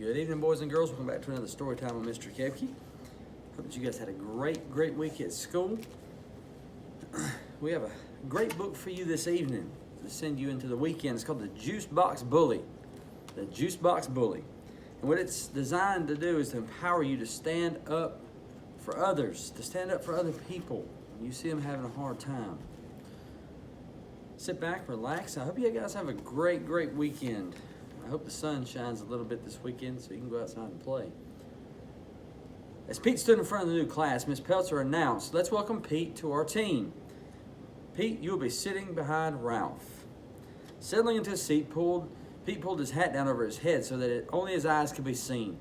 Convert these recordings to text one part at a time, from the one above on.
Good evening, boys and girls. Welcome back to another story time with Mr. Kepke. Hope that you guys had a great week at school. We have a great book for you this evening to send you into the weekend. It's called The Juice Box Bully. The Juice Box Bully. And what it's designed to do is to empower you to stand up for others, to stand up for other people when you see them having a hard time. Sit back, relax. I hope you guys have a great weekend. I hope the sun shines a little bit this weekend so you can go outside and play. As Pete stood in front of the new class, Miss Peltzer announced, "Let's welcome Pete to our team. Pete, you will be sitting behind Ralph." Settling into his seat, Pete pulled his hat down over his head so that only his eyes could be seen.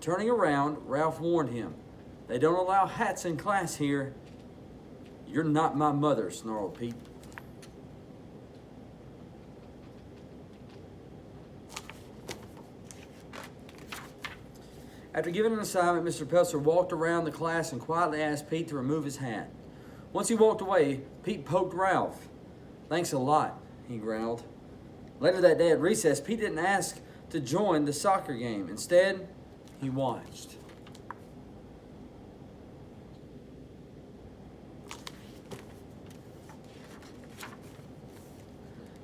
Turning around, Ralph warned him, "They don't allow hats in class here." "You're not my mother," snarled Pete. After giving an assignment, Mr. Peltzer walked around the class and quietly asked Pete to remove his hat. Once he walked away, Pete poked Ralph. "Thanks a lot," he growled. Later that day at recess, Pete didn't ask to join the soccer game. Instead, he watched.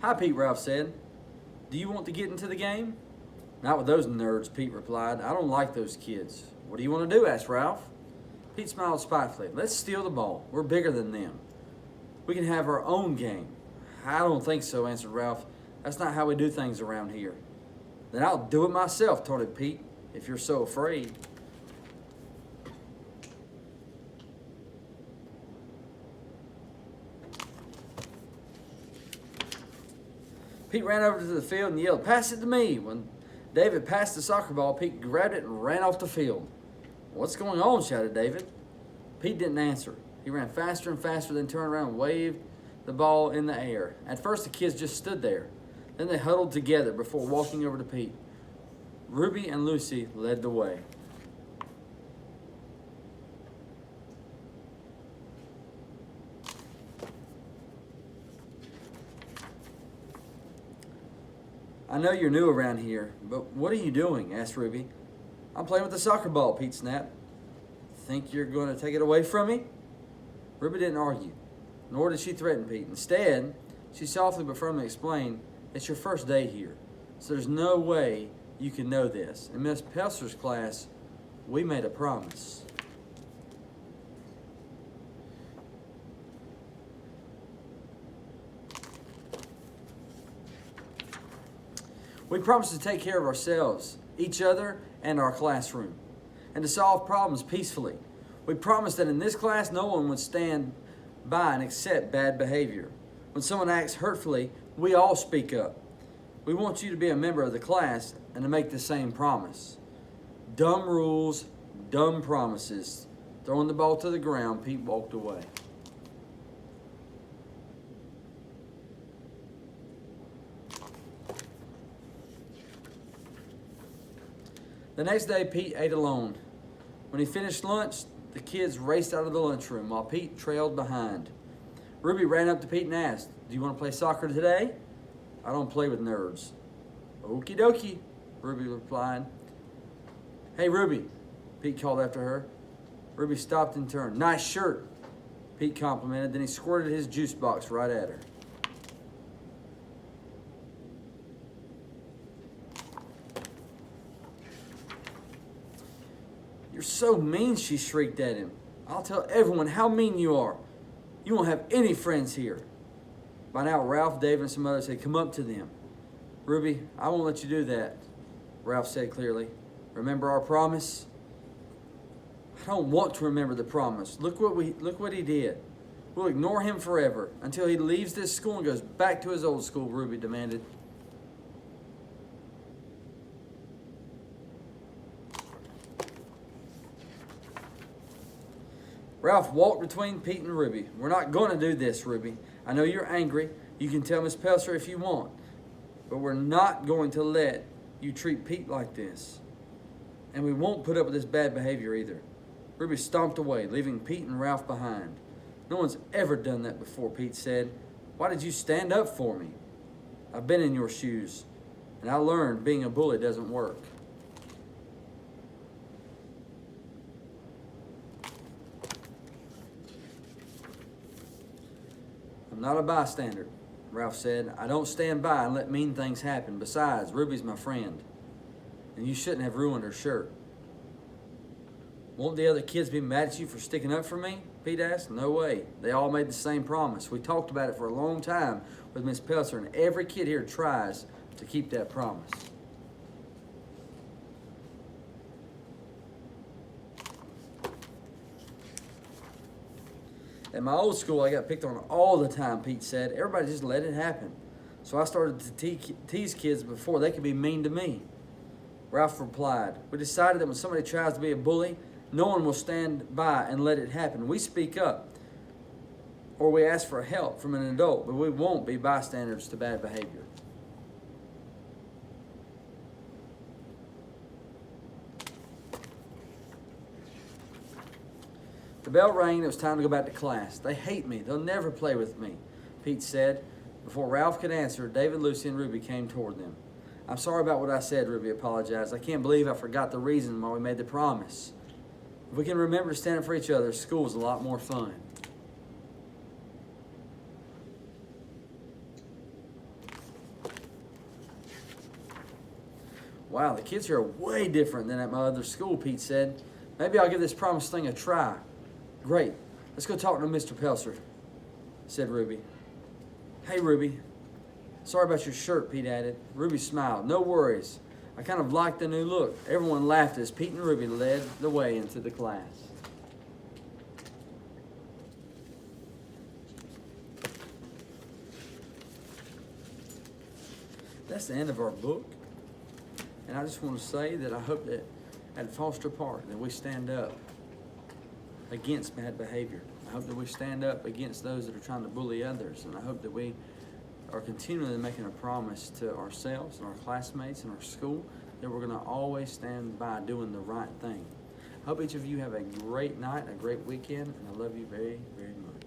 "Hi, Pete," Ralph said. "Do you want to get into the game?" "Not with those nerds," Pete replied. "I don't like those kids." "What do you want to do?" asked Ralph. Pete smiled spitefully. "Let's steal the ball. We're bigger than them. We can have our own game." "I don't think so," answered Ralph. "That's not how we do things around here." "Then I'll do it myself," taunted Pete, "if you're so afraid." Pete ran over to the field and yelled, "Pass it to me." When David passed the soccer ball, Pete grabbed it and ran off the field. "What's going on?" shouted David. Pete didn't answer. He ran faster and faster, then turned around and waved the ball in the air. At first, the kids just stood there. Then they huddled together before walking over to Pete. Ruby and Lucy led the way. "I know you're new around here, but what are you doing?" asked Ruby. "I'm playing with the soccer ball," Pete snapped. "Think you're going to take it away from me?" Ruby didn't argue, nor did she threaten Pete. Instead, she softly but firmly explained, "It's your first day here, so there's no way you can know this. In Miss Peltzer's class, we made a promise." "We promised to take care of ourselves, each other, and our classroom, and to solve problems peacefully. We promised that in this class, no one would stand by and accept bad behavior. When someone acts hurtfully, we all speak up. We want you to be a member of the class and to make the same promise." Dumb rules, dumb promises. Throwing the ball to the ground, Pete walked away. The next day, Pete ate alone. When he finished lunch, the kids raced out of the lunchroom while Pete trailed behind. Ruby ran up to Pete and asked, "Do you want to play soccer today?" "I don't play with nerds." "Okie dokie," Ruby replied. "Hey, Ruby," Pete called after her. Ruby stopped and turned. "Nice shirt," Pete complimented. Then he squirted his juice box right at her. "You're so mean," she shrieked at him. "I'll tell everyone how mean you are. You won't have any friends here." By now, Ralph, David, and some others had come up to them. "Ruby, I won't let you do that," Ralph said clearly. "Remember our promise?" "I don't want to remember the promise. Look what he did. We'll ignore him forever until he leaves this school and goes back to his old school," Ruby demanded. Ralph walked between Pete and Ruby. "We're not going to do this, Ruby. I know you're angry. You can tell Miss Peltzer if you want. But we're not going to let you treat Pete like this. And we won't put up with this bad behavior either." Ruby stomped away, leaving Pete and Ralph behind. "No one's ever done that before," Pete said. "Why did you stand up for me? I've been in your shoes, and I learned being a bully doesn't work." not a bystander, Ralph said. I don't stand by and let mean things happen. Besides, Ruby's my friend, and you shouldn't have ruined her shirt. Won't the other kids be mad at you for sticking up for me? Pete asked. No way. They all made the same promise. We talked about it for a long time with Miss Pelzer, and every kid here tries to keep that promise. At my old school, I got picked on all the time, Pete said. Everybody just let it happen. So I started to tease kids before they could be mean to me. Ralph replied, we decided that when somebody tries to be a bully, no one will stand by and let it happen. We speak up, or we ask for help from an adult, but we won't be bystanders to bad behavior. The bell rang. It was time to go back to class. They hate me. They'll never play with me, Pete said. Before Ralph could answer, David, Lucy, and Ruby came toward them. I'm sorry about what I said, Ruby apologized. I can't believe I forgot the reason why we made the promise. If we can remember to stand up for each other, school's a lot more fun. Wow, the kids here are way different than at my other school, Pete said. Maybe I'll give this promise thing a try. Great. Let's go talk to Mr. Pelzer, said Ruby. Hey, Ruby. Sorry about your shirt, Pete added. Ruby smiled. No worries. I kind of liked the new look. Everyone laughed as Pete and Ruby led the way into the class. That's the end of our book. And I just want to say that I hope that at Foster Park that we stand up against bad behavior. I hope that we stand up against those that are trying to bully others. And I hope that we are continually making a promise to ourselves and our classmates and our school that we're going to always stand by doing the right thing. I hope each of you have a great night, a great weekend, and I love you very, very much.